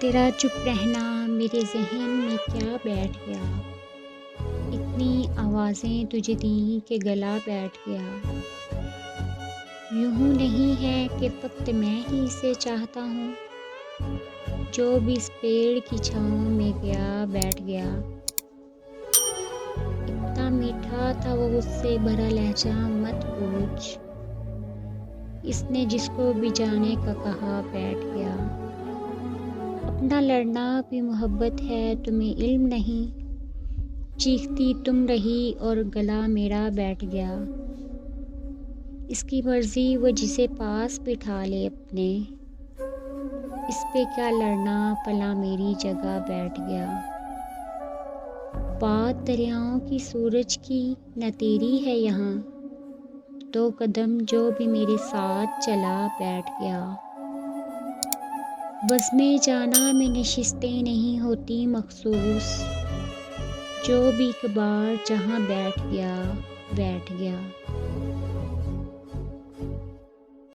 तेरा चुप रहना मेरे ज़हन में क्या बैठ गया। इतनी आवाज़ें तुझे दी कि गला बैठ गया। यूँ नहीं है कि फ़क़्त मैं ही इसे चाहता हूँ, जो भी इस पेड़ की छाँव में गया बैठ गया। इतना मीठा था वो उससे भरा लहजा मत पूछ, इसने जिसको भी जाने का कहा बैठ गया। अपना लड़ना भी मोहब्बत है तुम्हें इल्म नहीं, चीखती तुम रही और गला मेरा बैठ गया। इसकी मर्ज़ी वो जिसे पास बिठा ले अपने, इस पे क्या लड़ना फला मेरी जगह बैठ गया। बात दरियाओं की सूरज की न तेरी है यहाँ, दो कदम जो भी मेरे साथ चला बैठ गया। बज़्म जाना में नशिस्तें नहीं होती मखसूस, जो भी एक बार जहाँ बैठ गया बैठ गया।